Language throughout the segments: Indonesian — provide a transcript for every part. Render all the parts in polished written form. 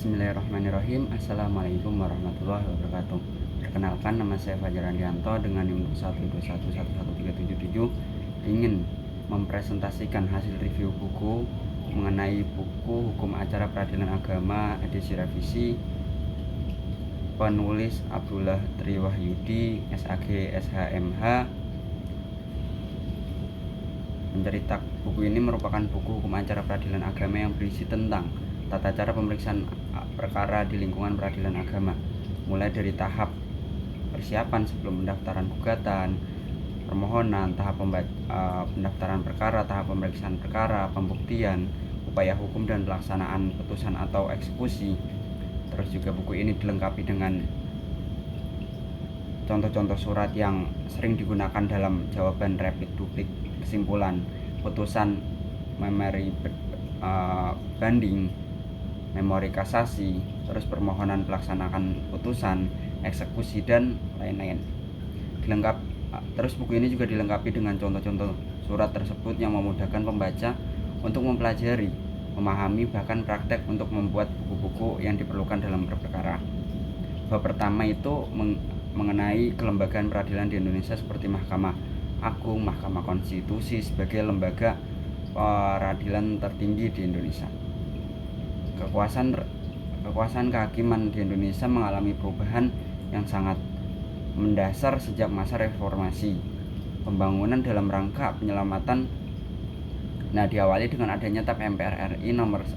Bismillahirrahmanirrahim. Assalamualaikum warahmatullahi wabarakatuh. Perkenalkan, nama saya Fajar Andianto dengan NIM 121113777. Ingin mempresentasikan hasil review buku mengenai buku Hukum Acara Peradilan Agama edisi revisi penulis Abdullah Triwahyudi, SAG, SHMH. Buku ini merupakan buku hukum acara peradilan agama yang berisi tentang tata cara pemeriksaan perkara di lingkungan peradilan agama, mulai dari tahap persiapan sebelum pendaftaran gugatan, permohonan, tahap pendaftaran perkara, tahap pemeriksaan perkara, pembuktian, upaya hukum dan pelaksanaan putusan atau eksekusi. Terus juga buku ini dilengkapi dengan contoh-contoh surat yang sering digunakan dalam jawaban rapid duplik, kesimpulan, putusan, memori banding, memori kasasi, terus permohonan pelaksanaan putusan, eksekusi, dan lain-lain. Terus buku ini juga dilengkapi dengan contoh-contoh surat tersebut yang memudahkan pembaca untuk mempelajari, memahami, bahkan praktek untuk membuat buku-buku yang diperlukan dalam perkara. Bab pertama itu mengenai kelembagaan peradilan di Indonesia seperti Mahkamah Agung, Mahkamah Konstitusi sebagai lembaga peradilan tertinggi di Indonesia. Kekuasaan kehakiman di Indonesia mengalami perubahan yang sangat mendasar sejak masa reformasi. Pembangunan dalam rangka penyelamatan diawali dengan adanya TAP MPR RI nomor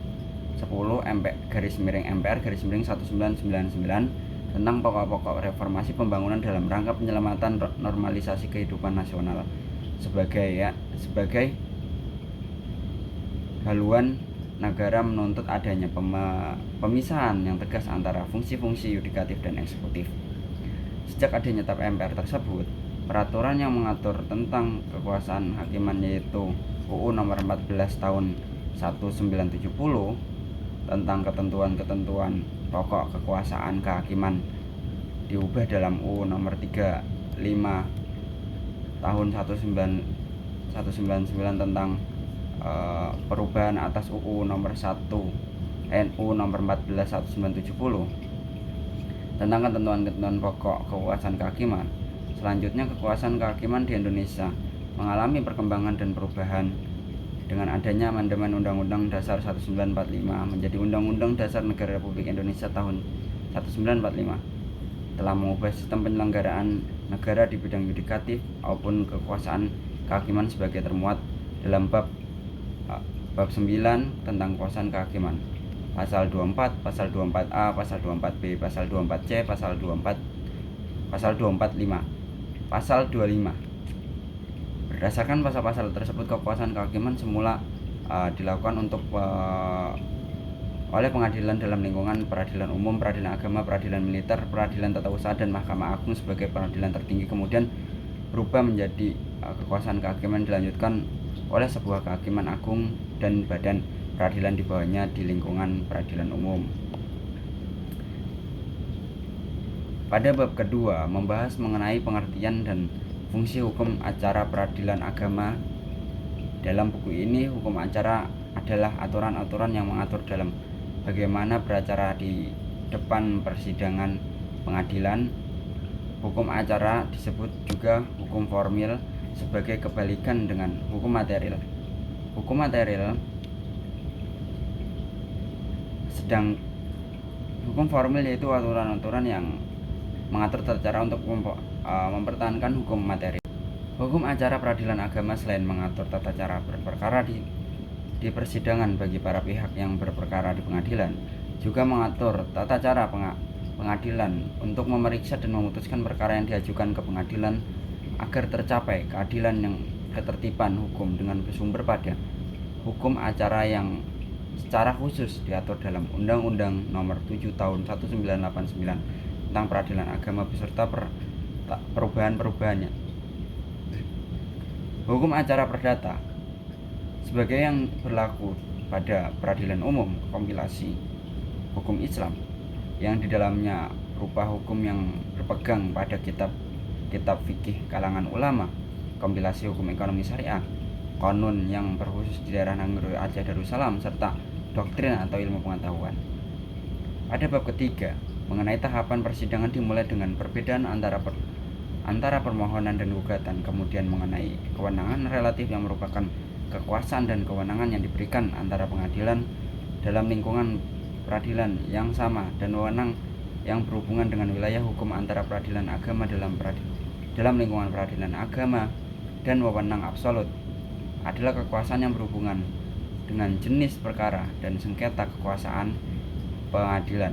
10 MPR-1999 tentang pokok-pokok reformasi pembangunan dalam rangka penyelamatan normalisasi kehidupan nasional sebagai haluan negara menuntut adanya pemisahan yang tegas antara fungsi-fungsi yudikatif dan eksekutif. Sejak adanya TAP MPR tersebut, peraturan yang mengatur tentang kekuasaan hakiman yaitu UU nomor 14 tahun 1970 tentang ketentuan-ketentuan pokok kekuasaan kehakiman diubah dalam UU nomor 35 tahun 1999 tentang perubahan atas UU nomor 1 NU nomor 14 1970 tentang ketentuan-ketentuan pokok kekuasaan kehakiman. Selanjutnya, kekuasaan kehakiman di Indonesia mengalami perkembangan dan perubahan dengan adanya amandemen Undang-Undang Dasar 1945 menjadi Undang-Undang Dasar Negara Republik Indonesia tahun 1945, telah mengubah sistem penyelenggaraan negara di bidang yudikatif maupun kekuasaan kehakiman sebagai termuat dalam bab 9 tentang kekuasaan kehakiman, pasal 24, pasal 24A, pasal 24B, pasal 24C, pasal 24, pasal 245, pasal 25. Berdasarkan pasal-pasal tersebut, kekuasaan kehakiman semula dilakukan oleh pengadilan dalam lingkungan peradilan umum, peradilan agama, peradilan militer, peradilan tata usaha, dan Mahkamah Agung sebagai peradilan tertinggi. Kemudian berubah menjadi kekuasaan kehakiman dilanjutkan oleh sebuah kehakiman agung dan badan peradilan di bawahnya di lingkungan peradilan umum. Pada bab kedua membahas mengenai pengertian dan fungsi hukum acara peradilan agama. Dalam buku ini, hukum acara adalah aturan-aturan yang mengatur dalam bagaimana beracara di depan persidangan pengadilan. Hukum acara disebut juga hukum formil sebagai kebalikan dengan hukum material. Hukum material hukum formil yaitu aturan-aturan yang mengatur tata cara untuk mempertahankan hukum materi. Hukum acara peradilan agama selain mengatur tata cara berperkara di persidangan bagi para pihak yang berperkara di pengadilan, juga mengatur tata cara pengadilan untuk memeriksa dan memutuskan perkara yang diajukan ke pengadilan agar tercapai keadilan yang ketertiban hukum dengan bersumber pada hukum acara yang secara khusus diatur dalam Undang-Undang Nomor 7 Tahun 1989 tentang peradilan agama beserta perubahan-perubahannya. Hukum acara perdata sebagai yang berlaku pada peradilan umum, kompilasi hukum Islam yang di dalamnya berupa hukum yang berpegang pada kitab fikih kalangan ulama, kompilasi hukum ekonomi syariah, konun yang berkhusus di daerah Nanggroe Aceh Darussalam, serta doktrin atau ilmu pengetahuan. Pada bab ketiga, mengenai tahapan persidangan dimulai dengan perbedaan antara permohonan dan gugatan, kemudian mengenai kewenangan relatif yang merupakan kekuasaan dan kewenangan yang diberikan antara pengadilan dalam lingkungan peradilan yang sama dan wewenang yang berhubungan dengan wilayah hukum antara peradilan agama dalam lingkungan peradilan agama, dan wewenang absolut adalah kekuasaan yang berhubungan dengan jenis perkara dan sengketa kekuasaan pengadilan.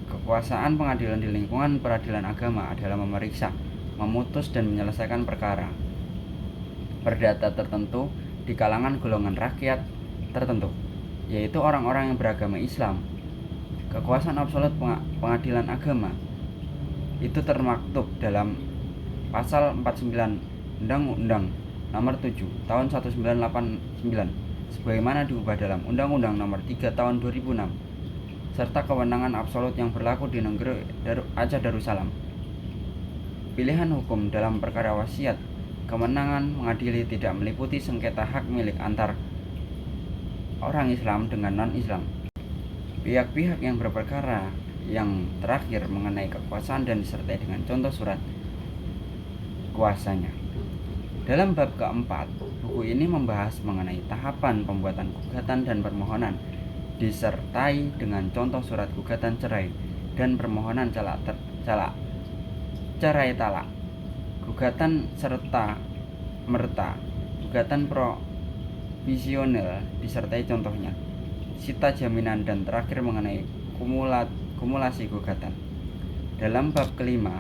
Kekuasaan pengadilan di lingkungan peradilan agama adalah memeriksa, memutus dan menyelesaikan perkara perdata tertentu di kalangan golongan rakyat tertentu, yaitu orang-orang yang beragama Islam. Kekuasaan absolut pengadilan agama itu termaktub dalam pasal 49 Undang-Undang Nomor 7 Tahun 1989 sebagaimana diubah dalam Undang-Undang Nomor 3 Tahun 2006, serta kewenangan absolut yang berlaku di negeri Aceh Darussalam. Pilihan hukum dalam perkara wasiat, kewenangan mengadili tidak meliputi sengketa hak milik antar orang Islam dengan non-Islam. Pihak-pihak yang berperkara yang terakhir mengenai kekuasaan dan disertai dengan contoh surat kuasanya. Dalam bab keempat, buku ini membahas mengenai tahapan pembuatan gugatan dan permohonan, disertai dengan contoh surat gugatan cerai dan permohonan cerai talak, gugatan serta merta, gugatan provisional disertai contohnya, sita jaminan, dan terakhir mengenai kumulasi gugatan. Dalam bab kelima,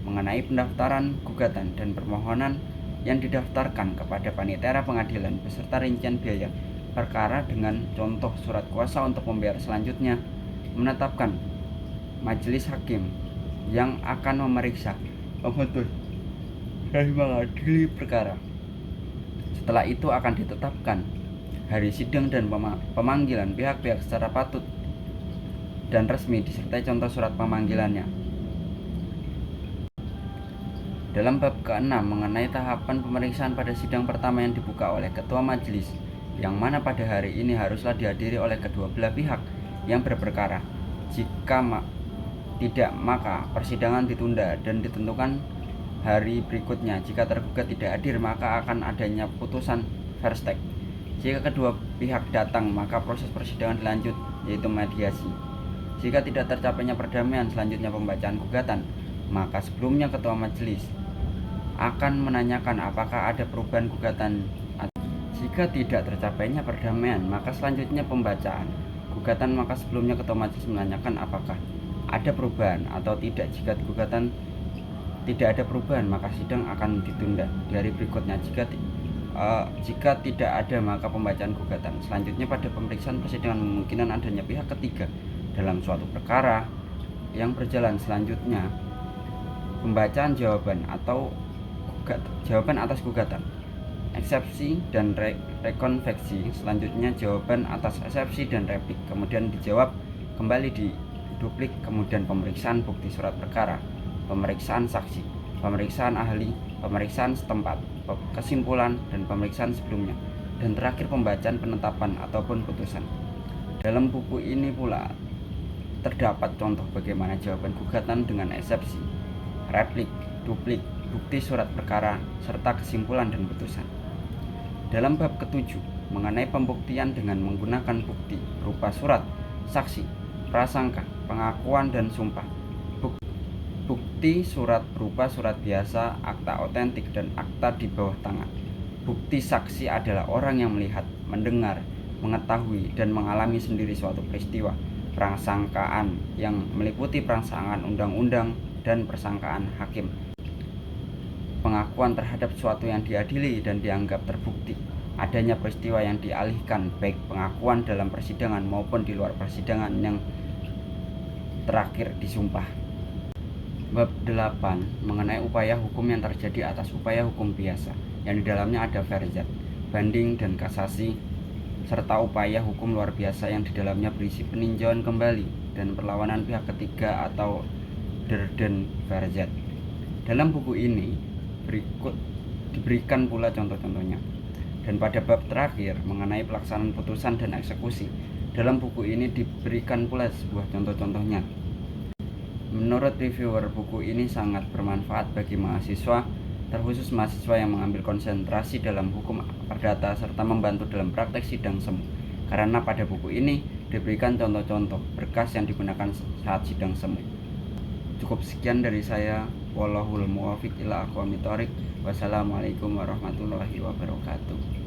mengenai pendaftaran gugatan dan permohonan yang didaftarkan kepada panitera pengadilan beserta rincian biaya perkara dengan contoh surat kuasa untuk membayar, selanjutnya menetapkan majelis hakim yang akan memeriksa, memutus, dan mengadili perkara. Setelah itu akan ditetapkan hari sidang dan pemanggilan pihak-pihak secara patut dan resmi disertai contoh surat pemanggilannya. Dalam bab ke-6 mengenai tahapan pemeriksaan pada sidang pertama yang dibuka oleh ketua majelis, yang mana pada hari ini haruslah dihadiri oleh kedua belah pihak yang berperkara. Jika tidak, maka persidangan ditunda dan ditentukan hari berikutnya. Jika tergugat tidak hadir, maka akan adanya putusan verdict. Jika kedua pihak datang, maka proses persidangan dilanjut, yaitu mediasi. Jika tidak tercapainya perdamaian, selanjutnya pembacaan gugatan, maka sebelumnya ketua majelis akan menanyakan apakah ada perubahan gugatan. Jika tidak tercapainya perdamaian, maka selanjutnya pembacaan gugatan, maka sebelumnya ketua majelis menanyakan apakah ada perubahan atau tidak. Jika gugatan tidak ada perubahan, maka sidang akan ditunda di hari berikutnya. Jika tidak ada, maka pembacaan gugatan. Selanjutnya pada pemeriksaan persidangan memungkinkan adanya pihak ketiga dalam suatu perkara yang berjalan. Selanjutnya pembacaan jawaban atas gugatan, eksepsi dan rekonveksi. Selanjutnya jawaban atas eksepsi dan replik, kemudian dijawab kembali di duplik, kemudian pemeriksaan bukti surat perkara, pemeriksaan saksi, pemeriksaan ahli, pemeriksaan setempat, kesimpulan dan pemeriksaan sebelumnya, dan terakhir pembacaan penetapan ataupun putusan. Dalam buku ini pula terdapat contoh bagaimana jawaban gugatan dengan eksepsi, replik, duplik, bukti surat perkara, serta kesimpulan dan putusan. Dalam bab ke-7 mengenai pembuktian dengan menggunakan bukti berupa surat, saksi, prasangka, pengakuan dan sumpah. Bukti surat berupa surat biasa, akta otentik, dan akta di bawah tangan. Bukti saksi adalah orang yang melihat, mendengar, mengetahui, dan mengalami sendiri suatu peristiwa. Prasangkaan yang meliputi prasangkaan undang-undang dan persangkaan hakim. Pengakuan terhadap suatu yang diadili dan dianggap terbukti adanya peristiwa yang dialihkan, baik pengakuan dalam persidangan maupun di luar persidangan, yang terakhir disumpah. Bab 8 mengenai upaya hukum yang terjadi atas upaya hukum biasa, yang di dalamnya ada verdict, banding dan kasasi, serta upaya hukum luar biasa yang di dalamnya berisi peninjauan kembali dan perlawanan pihak ketiga atau der den verdict. Dalam buku ini berikut diberikan pula contoh-contohnya. Dan pada bab terakhir mengenai pelaksanaan putusan dan eksekusi, Dalam buku ini diberikan pula sebuah contoh-contohnya. Menurut reviewer, buku ini sangat bermanfaat bagi mahasiswa, terkhusus mahasiswa yang mengambil konsentrasi dalam hukum perdata serta membantu dalam praktek sidang semu. Karena pada buku ini diberikan contoh-contoh berkas yang digunakan saat sidang semu. Cukup sekian dari saya. Wallahul muwaffiq ila aqwamit thoriq. Wassalamualaikum warahmatullahi wabarakatuh.